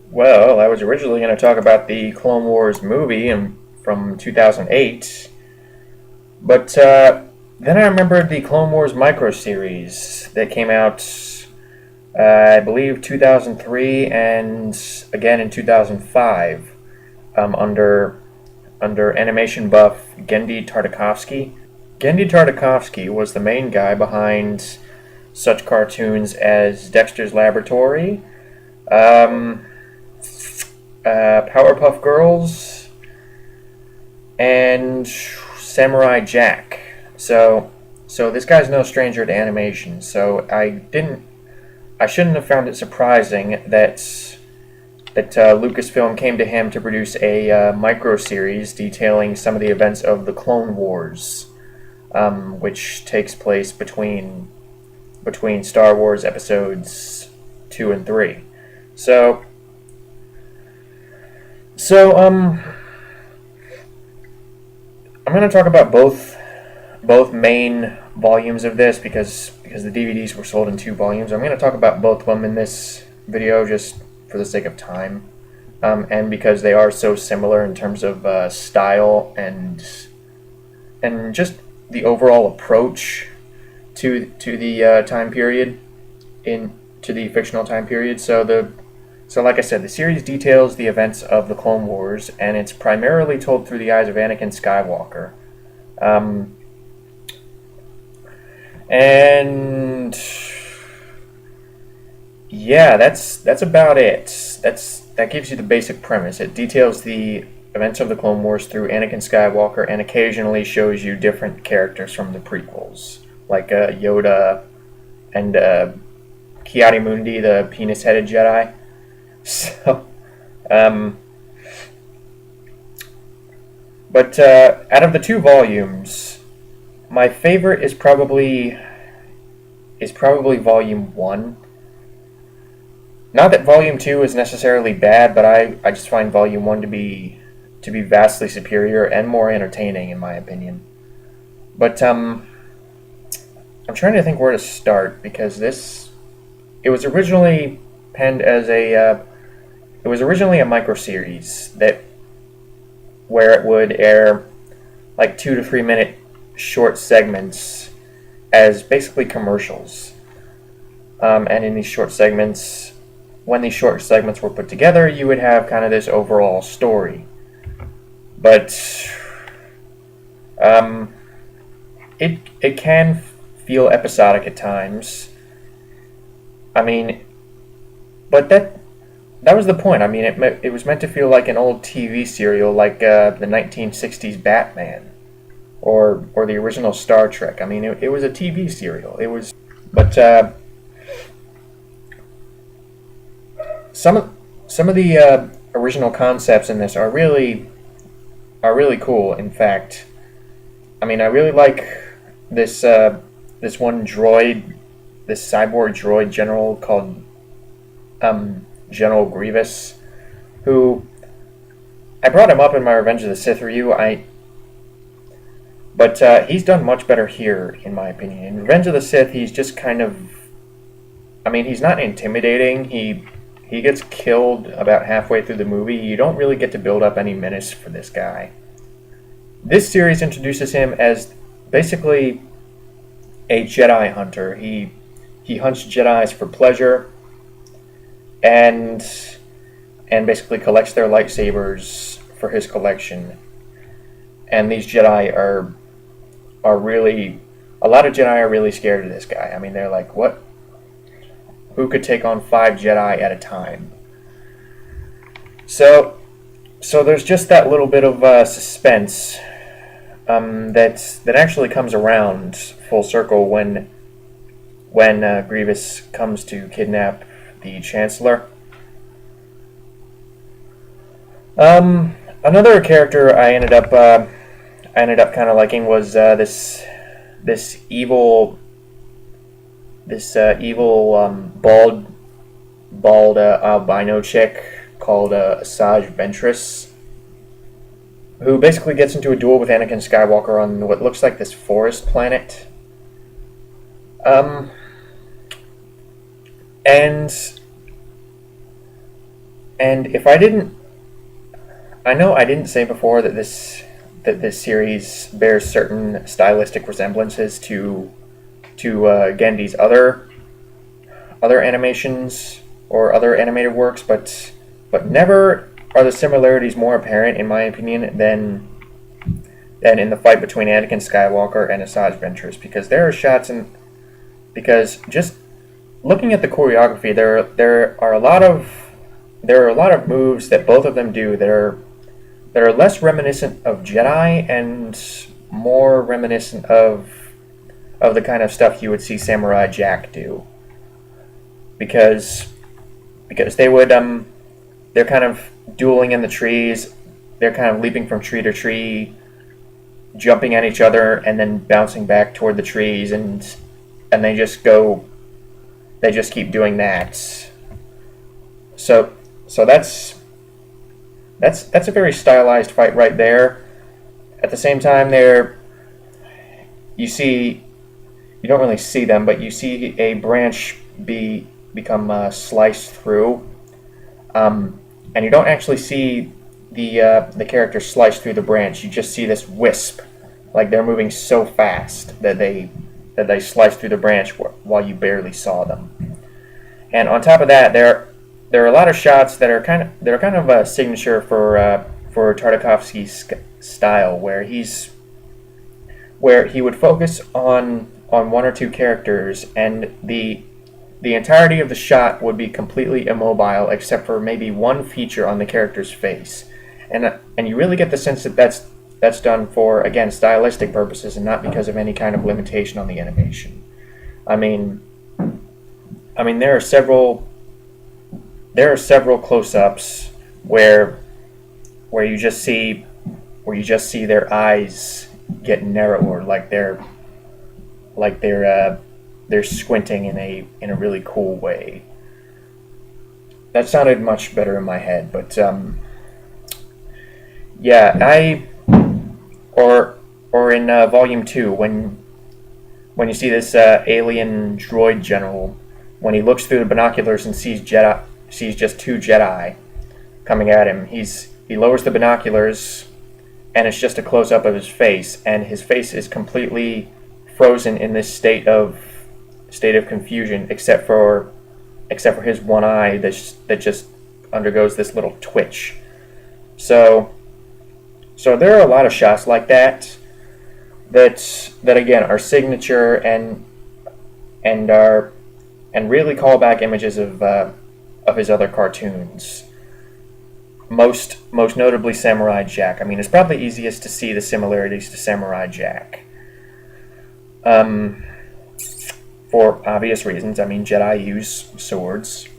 Well, I was originally going to talk about the Clone Wars movie from 2008, but then I remembered the Clone Wars micro series that came out, I believe, 2003 and again in 2005 under animation buff Gendy Tartakovsky. Gendy Tartakovsky was the main guy behind such cartoons as Dexter's Laboratory, um, Powerpuff Girls, and Samurai Jack. So this guy's no stranger to animation. So I shouldn't have found it surprising that Lucasfilm came to him to produce a micro series detailing some of the events of the Clone Wars, which takes place between Star Wars episodes 2 and 3. So so I'm going to talk about both main volumes of this because the DVDs were sold in 2 volumes. I'm going to talk about both of them in this video just for the sake of time, and because they are so similar in terms of style and just the overall approach to the time period in to the fictional time period. So like I said, the series details the events of the Clone Wars, and it's primarily told through the eyes of Anakin Skywalker. Um, and yeah, that's about it. That gives you the basic premise. It details the events of the Clone Wars through Anakin Skywalker, and occasionally shows you different characters from the prequels, like Yoda and Ki-Adi-Mundi, the penis-headed Jedi. So, um, but out of the 2 volumes, my favorite is probably volume 1. Not that volume 2 is necessarily bad, but I just find volume 1 to be vastly superior and more entertaining in my opinion. But I'm trying to think where to start because it was originally penned as it was originally a micro series that where it would air like 2 to 3 minute short segments as basically commercials. And in these short segments, when these short segments were put together, you would have kind of this overall story. But um, it can feel episodic at times. I mean, but that was the point. I mean, it was meant to feel like an old TV serial, like the 1960s Batman or the original Star Trek. I mean, it was a TV serial. It was, but some of the original concepts in this are really cool. In fact, I mean, I really like this this one droid, this cyborg droid general called General Grievous, who I brought him up in my Revenge of the Sith review. But he's done much better here, in my opinion. In Revenge of the Sith, he's just kind of, I mean, he's not intimidating. He gets killed about halfway through the movie. You don't really get to build up any menace for this guy. This series introduces him as basically a Jedi hunter. He hunts Jedis for pleasure, and basically collects their lightsabers for his collection. And these Jedi are really, a lot of Jedi are really scared of this guy. I mean, they're like, what? Who could take on 5 Jedi at a time? So there's just that little bit of suspense that actually comes around full circle when Grievous comes to kidnap the Chancellor. Another character I ended up kind of liking was this evil bald albino chick called Asajj Ventress, who basically gets into a duel with Anakin Skywalker on what looks like this forest planet. And And if I didn't, I know I didn't say before that this series bears certain stylistic resemblances to Gendy's other animations or other animated works, but never are the similarities more apparent, in my opinion, than in the fight between Anakin Skywalker and Asajj Ventress, because there are shots and because just looking at the choreography, there are a lot of moves that both of them do that are less reminiscent of Jedi and more reminiscent of the kind of stuff you would see Samurai Jack do, because they would they're kind of dueling in the trees, they're kind of leaping from tree to tree, jumping at each other and then bouncing back toward the trees, and they just keep doing that. So that's a very stylized fight right there. At the same time, you don't really see them, but you see a branch become sliced through, and you don't actually see the character slice through the branch. You just see this wisp, like they're moving so fast that they slice through the branch while you barely saw them. And on top of that, there are a lot of shots that are kind of a signature for Tartakovsky's style, where he would focus on one or two characters, and the entirety of the shot would be completely immobile except for maybe one feature on the character's face, and you really get the sense that that's done for, again, stylistic purposes and not because of any kind of limitation on the animation. I mean there are several close-ups where you just see their eyes get narrower, like they're squinting in a really cool way. That sounded much better in my head, but yeah, or in Volume 2, when you see this alien droid general, when he looks through the binoculars and sees just two Jedi coming at him, he lowers the binoculars, and it's just a close-up of his face, and his face is completely frozen in this state of confusion, except for his one eye that just undergoes this little twitch. So there are a lot of shots like that again are signature and really call back images of his other cartoons. Most notably Samurai Jack. I mean, it's probably easiest to see the similarities to Samurai Jack. For obvious reasons. I mean, Jedi use swords,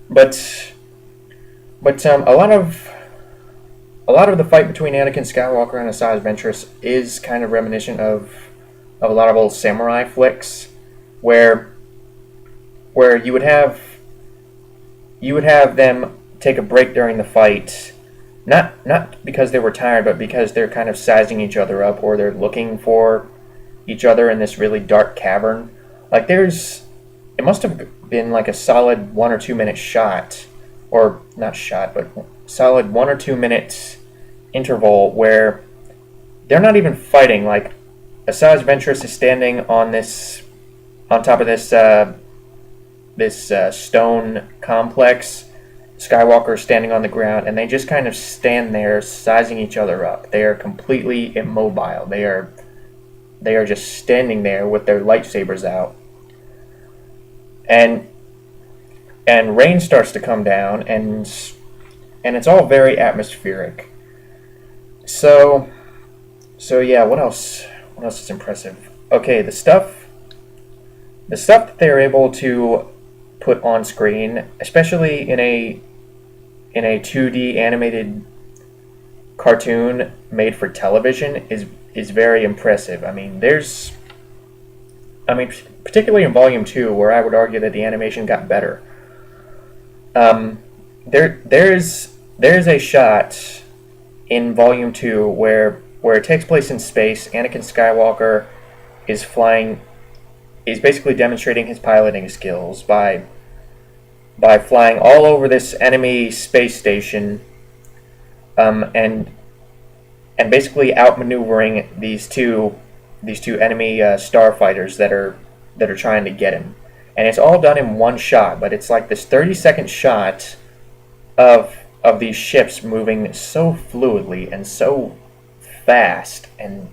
but a lot of the fight between Anakin Skywalker and Asajj Ventress is kind of reminiscent of a lot of old samurai flicks, where you would have them take a break during the fight, not because they were tired, but because they're kind of sizing each other up, or they're looking for each other in this really dark cavern. Like it must have been like a solid 1 or 2 minute shot, or not shot, but solid 1 or 2 minute interval where they're not even fighting. Like Asajj Ventress is standing on top of this stone complex. Skywalker is standing on the ground, and they just kind of stand there sizing each other up. They are completely immobile. They are just standing there with their lightsabers out. And rain starts to come down, and it's all very atmospheric. So yeah, what else is impressive? Okay, the stuff that they're able to put on screen, especially in a 2D animated cartoon made for television, is very impressive. I mean, particularly in Volume 2, where I would argue that the animation got better. There's a shot in Volume 2 where it takes place in space. Anakin Skywalker is basically demonstrating his piloting skills by by flying all over this enemy space station, and basically outmaneuvering these two enemy starfighters that are trying to get him. And it's all done in one shot, but it's like this 30-second shot of these ships moving so fluidly and so fast. And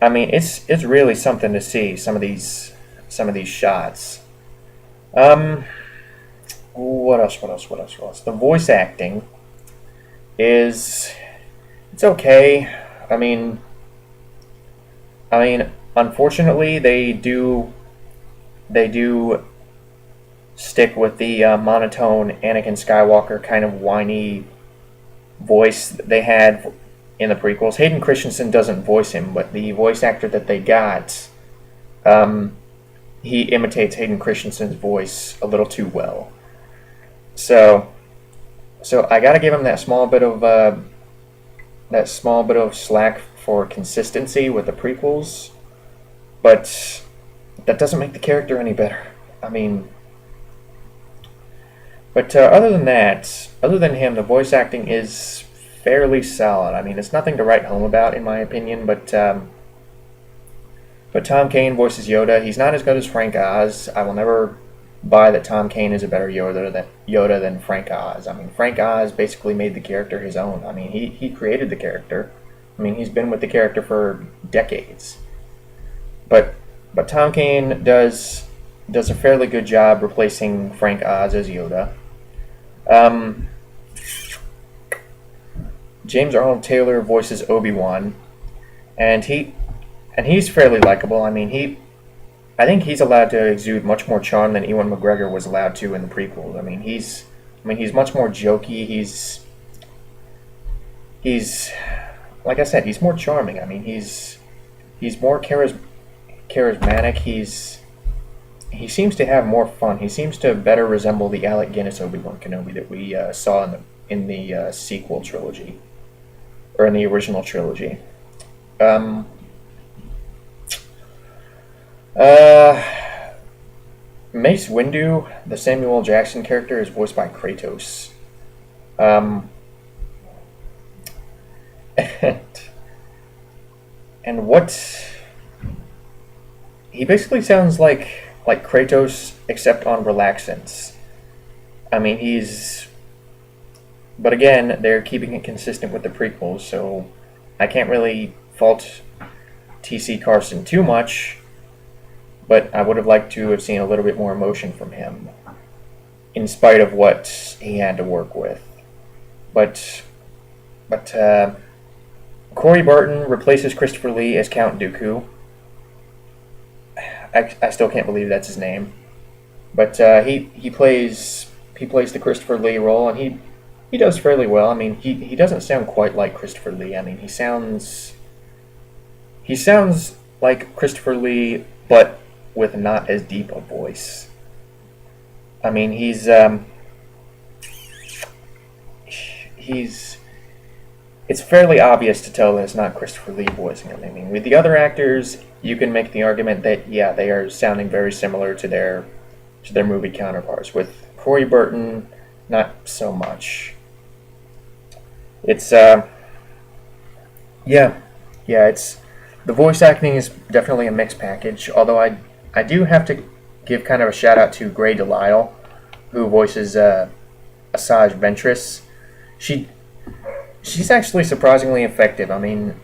I mean, it's really something to see some of these shots. What else? The voice acting is it's okay. I mean, unfortunately, they do stick with the monotone Anakin Skywalker kind of whiny voice that they had in the prequels. Hayden Christensen doesn't voice him, but the voice actor that they got, he imitates Hayden Christensen's voice a little too well. So, I gotta give him that small bit of slack for consistency with the prequels, but that doesn't make the character any better. I mean, but other than him, the voice acting is fairly solid. I mean, it's nothing to write home about, in my opinion, but Tom Kane voices Yoda. He's not as good as Frank Oz. I will never buy that Tom Kane is a better Yoda than Frank Oz. I mean, Frank Oz basically made the character his own. I mean, he created the character. I mean, he's been with the character for decades. But Tom Kane does a fairly good job replacing Frank Oz as Yoda. James Arnold Taylor voices Obi-Wan, and he's fairly likable. I mean, I think he's allowed to exude much more charm than Ewan McGregor was allowed to in the prequels. I mean, he's much more jokey. He's like I said, he's more charming. I mean, he's more charismatic. He seems to have more fun. He seems to better resemble the Alec Guinness Obi-Wan Kenobi that we saw in the sequel trilogy, or in the original trilogy. Mace Windu, the Samuel L. Jackson character, is voiced by Kratos. And what he basically sounds like Kratos, except on relaxants. I mean, but again, they're keeping it consistent with the prequels, so I can't really fault T.C. Carson too much, but I would have liked to have seen a little bit more emotion from him, in spite of what he had to work with. But Corey Barton replaces Christopher Lee as Count Dooku. I still can't believe that's his name, but he plays the Christopher Lee role, and he does fairly well. I mean, he doesn't sound quite like Christopher Lee. I mean, he sounds like Christopher Lee, but with not as deep a voice. I mean, it's fairly obvious to tell that it's not Christopher Lee voicing him. I mean, with the other actors, you can make the argument that, yeah, they are sounding very similar to their movie counterparts. With Corey Burton, not so much. It's it's the voice acting is definitely a mixed package. Although I do have to give kind of a shout out to Grey DeLisle, who voices Asajj Ventress. She's actually surprisingly effective. I mean,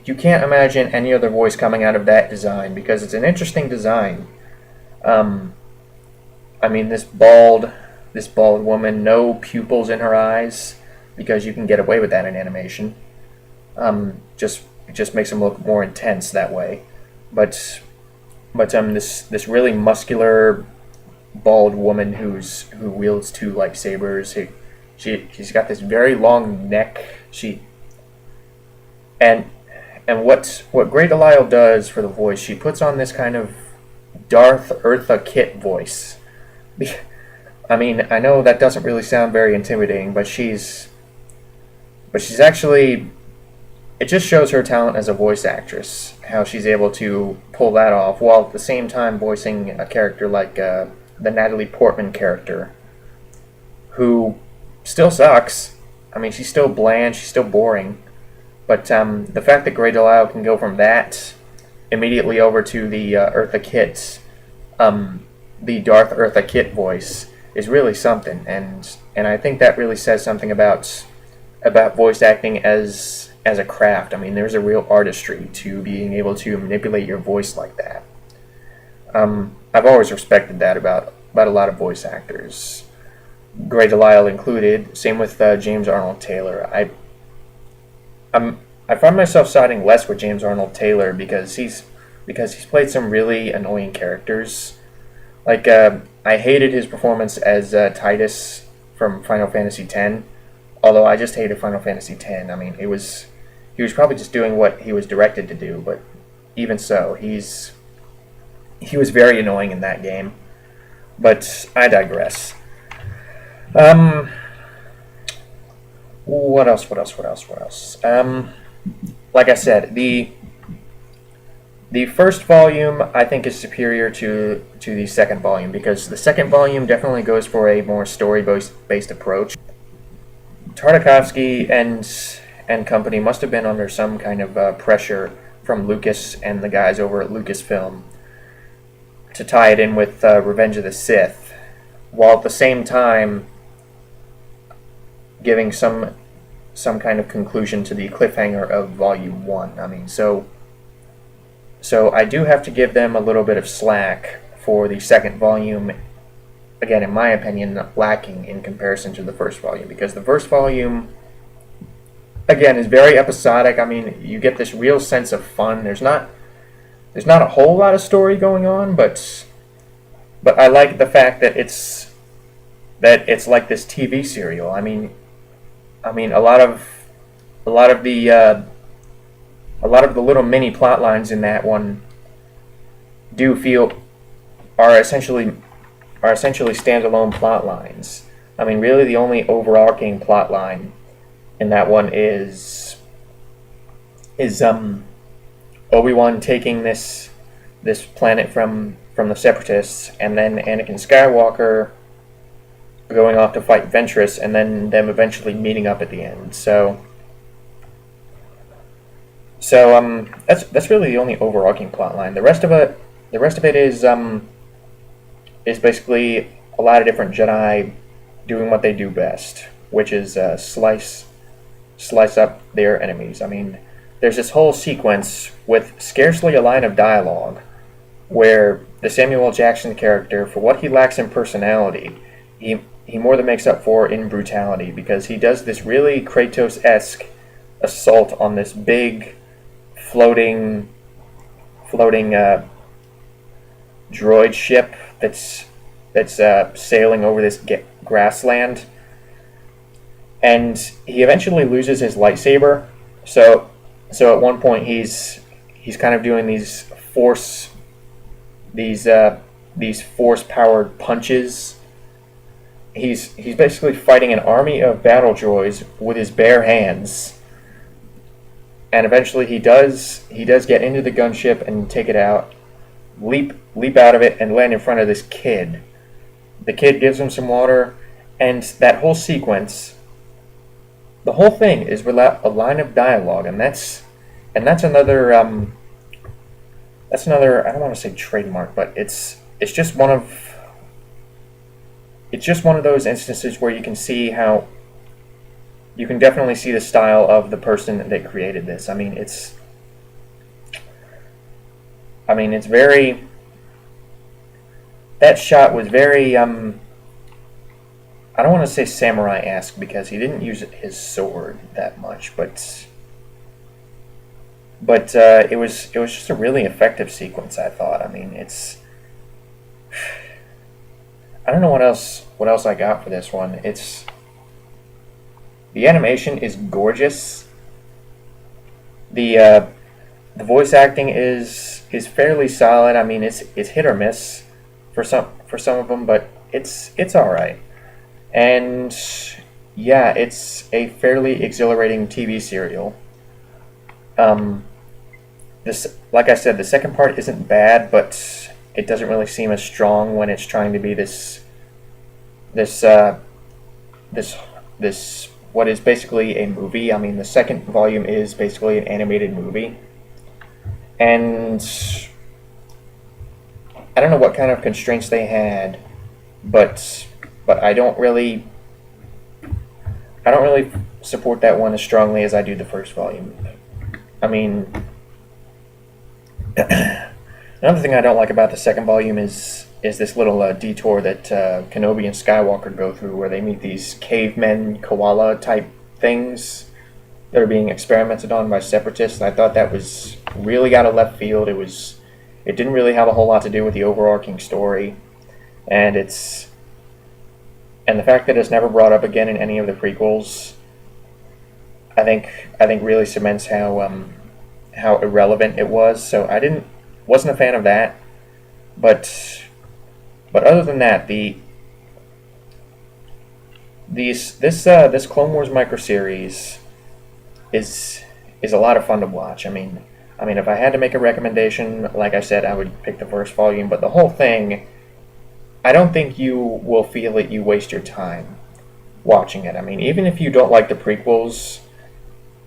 you can't imagine any other voice coming out of that design, because it's an interesting design. I mean, this bald woman, no pupils in her eyes, because you can get away with that in animation. It just makes them look more intense that way. But this really muscular bald woman who wields two lightsabers. She's got this very long neck. And what Grey DeLisle does for the voice, she puts on this kind of Darth Eartha Kitt voice. I mean, I know that doesn't really sound very intimidating, but she's actually, it just shows her talent as a voice actress, how she's able to pull that off while at the same time voicing a character like the Natalie Portman character, who still sucks. I mean, she's still bland, she's still boring. But the fact that Grey Delisle can go from that immediately over to the Eartha Kitt, the Darth Eartha Kitt voice is really something, and I think that really says something about voice acting as a craft. I mean, there's a real artistry to being able to manipulate your voice like that. I've always respected that about a lot of voice actors, Grey Delisle included. Same with James Arnold Taylor. I find myself siding less with James Arnold Taylor because he's played some really annoying characters. Like I hated his performance as Titus from Final Fantasy X. Although I just hated Final Fantasy X. I mean, he was probably just doing what he was directed to do. But even so, he was very annoying in that game. But I digress. What else? Like I said, the first volume I think is superior to the second volume because the second volume definitely goes for a more story-based approach. Tartakovsky and company must have been under some kind of pressure from Lucas and the guys over at Lucasfilm to tie it in with Revenge of the Sith, while at the same time giving some kind of conclusion to the cliffhanger of Volume 1. I mean, so I do have to give them a little bit of slack for the second volume, again, in my opinion, lacking in comparison to the first volume, because the first volume, again, is very episodic. I mean, you get this real sense of fun. There's not a whole lot of story going on, but I like the fact that it's like this TV serial. I mean, a lot of the little mini plot lines in that one are essentially standalone plot lines. I mean, really, the only overarching plot line in that one is Obi-Wan taking this planet from the Separatists, and then Anakin Skywalker going off to fight Ventress, and then them eventually meeting up at the end. So that's really the only overarching plot line. The rest of it is basically a lot of different Jedi doing what they do best, which is slice up their enemies. I mean, there's this whole sequence with scarcely a line of dialogue where the Samuel L. Jackson character, for what he lacks in personality, he more than makes up for in brutality, because he does this really Kratos-esque assault on this big floating droid ship that's sailing over this grassland, and he eventually loses his lightsaber. So at one point he's kind of doing these force powered punches. He's basically fighting an army of battle droids with his bare hands, and eventually he does get into the gunship and take it out, leap out of it, and land in front of this kid. The kid gives him some water, and that whole sequence, the whole thing is without a line of dialogue, and that's another I don't want to say trademark, but it's just one of those instances where you can see how you can definitely see the style of the person that created this. I mean, it's very, that shot was very I don't want to say samurai-esque because he didn't use his sword that much, but it was just a really effective sequence, I thought. I mean, I don't know what else I got for this one. The animation is gorgeous. The voice acting is fairly solid. I mean, it's hit or miss for some of them, but it's all right. And yeah, it's a fairly exhilarating TV serial. Like I said, the second part isn't bad, but it doesn't really seem as strong when it's trying to be this uh, this this what is basically a movie. I mean, the second volume is basically an animated movie, and I don't know what kind of constraints they had, but I don't really support that one as strongly as I do the first volume. I mean, another thing I don't like about the second volume is this little detour that Kenobi and Skywalker go through, where they meet these cavemen, koala type things that are being experimented on by separatists. And I thought that was really out of left field. It didn't really have a whole lot to do with the overarching story, and the fact that it's never brought up again in any of the prequels, I think really cements how irrelevant it was. So wasn't a fan of that. But other than that, this Clone Wars micro series is a lot of fun to watch. I mean, if I had to make a recommendation, like I said, I would pick the first volume. But the whole thing, I don't think you will feel that you waste your time watching it. I mean, even if you don't like the prequels,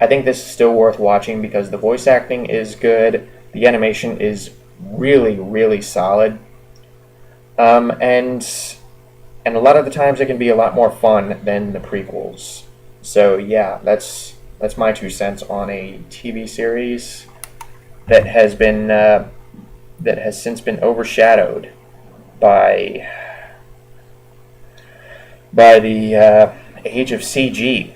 I think this is still worth watching because the voice acting is good, the animation is really, really solid, and a lot of the times it can be a lot more fun than the prequels. So yeah, that's my 2 cents on a TV series that has since been overshadowed by the age of CG.